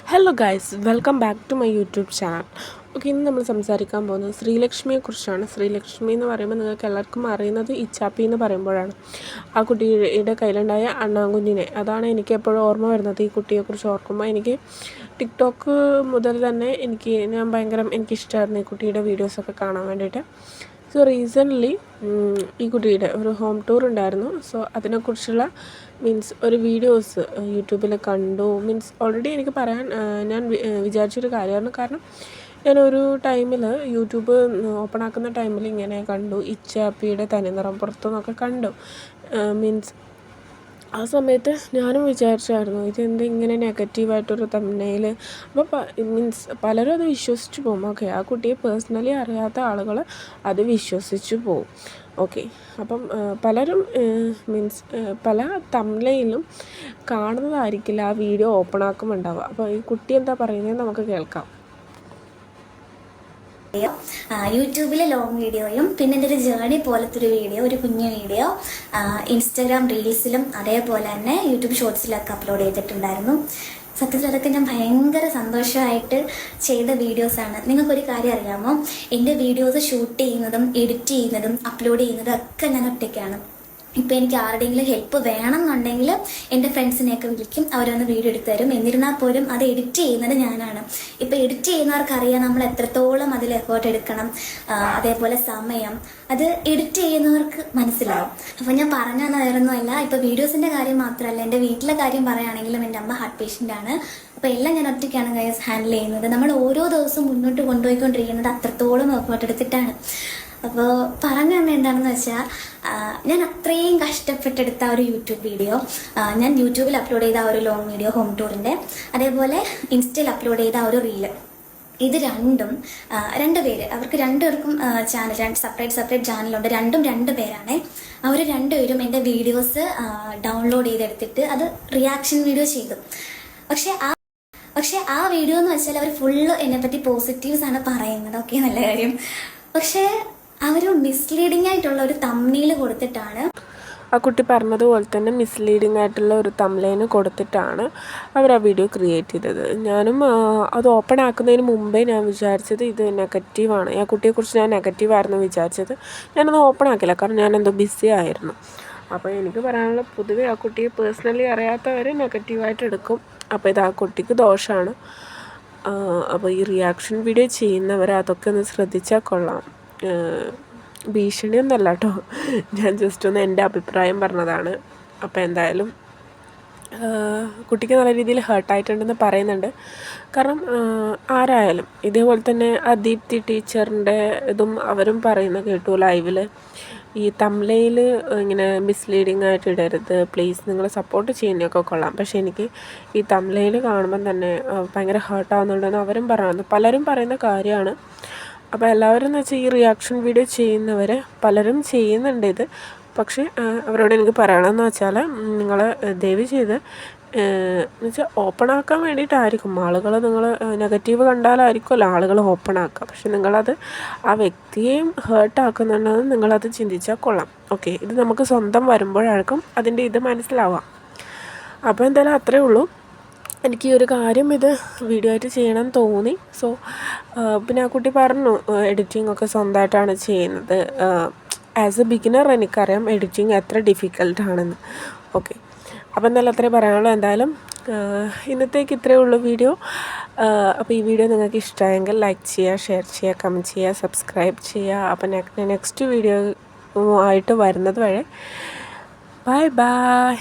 Hello guys, welcome back to my YouTube channel. Okay, ഇന്ന് നമ്മൾ സംസാരിക്കാൻ പോകുന്നത് ശ്രീലക്ഷ്മിയെക്കുറിച്ചാണ്. ശ്രീലക്ഷ്മി എന്ന് പറയുമ്പോൾ നിങ്ങൾക്ക് എല്ലാവർക്കും അറിയുന്നത് ഇച്ചാപ്പി എന്ന് പറയുമ്പോഴാണ്. ആ കുട്ടിയുടെ കയ്യിലുണ്ടായ അണ്ണാങ്കുഞ്ഞിനെ, അതാണ് എനിക്ക് എപ്പോഴും ഓർമ്മ വരുന്നത്. ഈ കുട്ടിയെക്കുറിച്ച് ഓർക്കുമ്പോൾ എനിക്ക് ടിക്ടോക്ക് മുതൽ തന്നെ എനിക്കിഷ്ടമായിരുന്നു ഈ കുട്ടിയുടെ വീഡിയോസൊക്കെ കാണാൻ വേണ്ടിയിട്ട്. സോ റീസെൻ്റ്ലി ഈ കുട്ടിയുടെ ഒരു ഹോം ടൂർ ഉണ്ടായിരുന്നു. സോ അതിനെക്കുറിച്ചുള്ള ഒരു വീഡിയോസ് യൂട്യൂബിൽ കണ്ടു. ഓൾറെഡി എനിക്ക് പറയാൻ ഞാൻ വിചാരിച്ചൊരു കാര്യമാണ്. കാരണം ഞാനൊരു ടൈമിൽ യൂട്യൂബ് ഓപ്പൺ ആക്കുന്ന ടൈമിൽ ഇങ്ങനെ കണ്ടു, ഇച്ചാപ്പിയുടെ തനിനിറം പുറത്തു നിന്നൊക്കെ കണ്ടു. ആ സമയത്ത് ഞാനും വിചാരിച്ചായിരുന്നു ഇതെന്ത് ഇങ്ങനെ നെഗറ്റീവായിട്ടൊരു തംബ്നെയിൽ. അപ്പോൾ പലരും അത് വിശ്വസിച്ച് പോകും. ഓക്കെ, ആ കുട്ടിയെ പേഴ്സണലി അറിയാത്ത ആളുകൾ അത് വിശ്വസിച്ച് പോകും. ഓക്കെ, അപ്പം പലരും പല തംബ്നെയിലും കാണുന്നതായിരിക്കില്ല ആ വീഡിയോ ഓപ്പൺ ആക്കുമ്പോൾ ഉണ്ടാവുക. അപ്പോൾ ഈ കുട്ടി എന്താ പറയുന്നത് നമുക്ക് കേൾക്കാം. യൂട്യൂബിലെ ലോങ് വീഡിയോയും പിന്നെ എൻ്റെ ഒരു ജേണി പോലത്തെ ഒരു വീഡിയോ, ഒരു കുഞ്ഞു വീഡിയോ ഇൻസ്റ്റാഗ്രാം റീൽസിലും അതേപോലെ തന്നെ യൂട്യൂബ് ഷോർട്സിലൊക്കെ അപ്ലോഡ് ചെയ്തിട്ടുണ്ടായിരുന്നു. സത്യത്തിൽ അതൊക്കെ ഞാൻ ഭയങ്കര സന്തോഷമായിട്ട് ചെയ്ത വീഡിയോസാണ്. നിങ്ങൾക്കൊരു കാര്യം അറിയാമോ, എൻ്റെ വീഡിയോസ് ഷൂട്ട് ചെയ്യുന്നതും എഡിറ്റ് ചെയ്യുന്നതും അപ്ലോഡ് ചെയ്യുന്നതും ഒക്കെ ഞാൻ ഒറ്റയ്ക്കാണ്. ഇപ്പോൾ എനിക്ക് ആരുടെയെങ്കിലും ഹെൽപ്പ് വേണമെന്നുണ്ടെങ്കിൽ എൻ്റെ ഫ്രണ്ട്സിനെയൊക്കെ വിളിക്കും, അവരൊന്ന് വീഡിയോ എടുത്ത് തരും. എന്നിരുന്നാൽ പോലും അത് എഡിറ്റ് ചെയ്യുന്നത് ഞാനാണ്. ഇപ്പോൾ എഡിറ്റ് ചെയ്യുന്നവർക്കറിയാം നമ്മൾ എത്രത്തോളം അതിൽ എഫേർട്ട് എടുക്കണം, അതേപോലെ സമയം, അത് എഡിറ്റ് ചെയ്യുന്നവർക്ക് മനസ്സിലാവും. അപ്പോൾ ഞാൻ പറഞ്ഞു തന്നതൊന്നുമല്ല. ഇപ്പോൾ വീഡിയോസിൻ്റെ കാര്യം മാത്രമല്ല, എൻ്റെ വീട്ടിലെ കാര്യം പറയുകയാണെങ്കിലും എൻ്റെ അമ്മ ഹാർട്ട് പേഷ്യൻ്റ് ആണ്. അപ്പോൾ എല്ലാം ഞാൻ ഒറ്റയ്ക്കാണ് ഗൈസ് ഹാൻഡിൽ ചെയ്യുന്നത്. നമ്മൾ ഓരോ ദിവസവും മുന്നോട്ട് കൊണ്ടുപോയിക്കൊണ്ടിരിക്കുന്നത് അത്രത്തോളം എഫേർട്ട് എടുത്തിട്ടാണ്. അപ്പോൾ പറഞ്ഞു തന്നെ എന്താണെന്ന് വെച്ചാൽ, ഞാൻ അത്രയും കഷ്ടപ്പെട്ടെടുത്ത ഒരു യൂട്യൂബ് വീഡിയോ, ഞാൻ യൂട്യൂബിൽ അപ്ലോഡ് ചെയ്ത ഒരു ലോങ് വീഡിയോ ഹോം ടൂറിൻ്റെ, അതേപോലെ ഇൻസ്റ്റയിൽ അപ്ലോഡ് ചെയ്ത ഒരു റീല്, ഇത് രണ്ടുപേര്, അവർക്ക് രണ്ടുപേർക്കും ചാനൽ, സെപ്പറേറ്റ് ചാനലുണ്ട്. രണ്ട് പേരാണ്. അവർ രണ്ടുപേരും എൻ്റെ വീഡിയോസ് ഡൗൺലോഡ് ചെയ്തെടുത്തിട്ട് അത് റിയാക്ഷൻ വീഡിയോ ചെയ്തു. പക്ഷേ ആ വീഡിയോ എന്ന് വെച്ചാൽ അവർ ഫുള്ള് എന്നെപ്പറ്റി പോസിറ്റീവ്സ് ആണ് പറയുന്നത്. ഓക്കെ, നല്ല കാര്യം. പക്ഷേ അവർ മിസ്ലീഡിങ് ആയിട്ടുള്ള ഒരു തംബ്നെയിൽ കൊടുത്തിട്ടാണ്, ആ കുട്ടി പറഞ്ഞതുപോലെ തന്നെ മിസ്ലീഡിങ് ആയിട്ടുള്ള ഒരു തംബ്നെയിൽ കൊടുത്തിട്ടാണ് അവർ ആ വീഡിയോ ക്രിയേറ്റ് ചെയ്തത്. ഞാനും അത് ഓപ്പൺ ആക്കുന്നതിന് മുമ്പേ ഞാൻ വിചാരിച്ചത് ഇത് നെഗറ്റീവാണ്. ആ കുട്ടിയെക്കുറിച്ച് ഞാൻ നെഗറ്റീവായിരുന്നു വിചാരിച്ചത്. ഞാനത് ഓപ്പൺ ആക്കില്ല, കാരണം ഞാനെന്തോ ബിസി ആയിരുന്നു. അപ്പോൾ എനിക്ക് പറയാനുള്ള, പൊതുവെ ആ കുട്ടിയെ പേഴ്സണലി അറിയാത്തവർ നെഗറ്റീവായിട്ട് എടുക്കും. അപ്പോൾ ഇത് ആ കുട്ടിക്ക് ദോഷമാണ്. അപ്പോൾ ഈ റിയാക്ഷൻ വീഡിയോ ചെയ്യുന്നവർ അതൊക്കെ ഒന്ന് ശ്രദ്ധിച്ചാൽ കൊള്ളാം. ഭീഷണിയൊന്നുമല്ല കേട്ടോ, ഞാൻ ജസ്റ്റ് ഒന്ന് എൻ്റെ അഭിപ്രായം പറഞ്ഞതാണ്. അപ്പോൾ എന്തായാലും കുട്ടിക്ക് നല്ല രീതിയിൽ ഹേർട്ടായിട്ടുണ്ടെന്ന് പറയുന്നുണ്ട്. കാരണം ആരായാലും ഇതേപോലെ തന്നെ ആ ദീപ്തി ടീച്ചറിൻ്റെ ഇതും അവരും പറയുന്നത് കേട്ടു ലൈവിൽ. ഈ തംബ്നെയിൽ ഇങ്ങനെ മിസ്ലീഡിങ് ആയിട്ട് ഇടരുത് പ്ലീസ്, നിങ്ങൾ സപ്പോർട്ട് ചെയ്യുന്നതൊക്കെ കൊള്ളാം. പക്ഷേ എനിക്ക് ഈ തംബ്നെയിൽ കാണുമ്പം തന്നെ ഭയങ്കര ഹേർട്ടാവുന്നുണ്ടെന്ന് അവരും പറയുന്നു. പലരും പറയുന്ന കാര്യമാണ്. അപ്പോൾ എല്ലാവരും എന്ന് വെച്ചാൽ ഈ റിയാക്ഷൻ വീഡിയോ ചെയ്യുന്നവർ പലരും ചെയ്യുന്നുണ്ട് ഇത്. പക്ഷേ അവരോട് എനിക്ക് പറയണമെന്ന് വെച്ചാൽ, നിങ്ങൾ ദയവ് ചെയ്ത് എന്ന് വെച്ചാൽ ഓപ്പൺ ആക്കാൻ വേണ്ടിയിട്ടായിരിക്കും ആളുകൾ, നിങ്ങൾ നെഗറ്റീവ് കണ്ടാലായിരിക്കുമല്ലോ ആളുകൾ ഓപ്പൺ ആക്കുക. പക്ഷെ നിങ്ങളത് ആ വ്യക്തിയെയും ഹേർട്ടാക്കുന്നുണ്ടെന്ന് നിങ്ങളത് ചിന്തിച്ചാൽ കൊള്ളാം. ഓക്കെ, ഇത് നമുക്ക് സ്വന്തം വരുമ്പോഴായിരിക്കും അതിൻ്റെ ഇത് മനസ്സിലാവാം. അപ്പോൾ എന്തായാലും അത്രയേ ഉള്ളൂ. എനിക്ക് ഈ ഒരു കാര്യം ഇത് വീഡിയോ ആയിട്ട് ചെയ്യണം തോന്നി. സോ പിന്നെ ആ കുട്ടി പറഞ്ഞു എഡിറ്റിംഗ് ഒക്കെ സ്വന്തമായിട്ടാണ് ചെയ്യുന്നത്. ആസ് എ ബിഗിനർ എനിക്കറിയാം എഡിറ്റിംഗ് എത്ര ഡിഫിക്കൽട്ടാണെന്ന്. ഓക്കെ, അപ്പോൾ എന്തായാലും അത്രേ പറയാനുള്ളൂ. എന്തായാലും ഇന്നത്തേക്ക് ഇത്രയേ ഉള്ളൂ വീഡിയോ. അപ്പോൾ ഈ വീഡിയോ നിങ്ങൾക്ക് ഇഷ്ടമായെങ്കിൽ ലൈക്ക് ചെയ്യുക, ഷെയർ ചെയ്യുക, കമൻറ്റ് ചെയ്യുക, സബ്സ്ക്രൈബ് ചെയ്യുക. അപ്പോൾ നെക്സ്റ്റ് വീഡിയോ ആയിട്ട് വരുന്നത് വരെ ബൈ.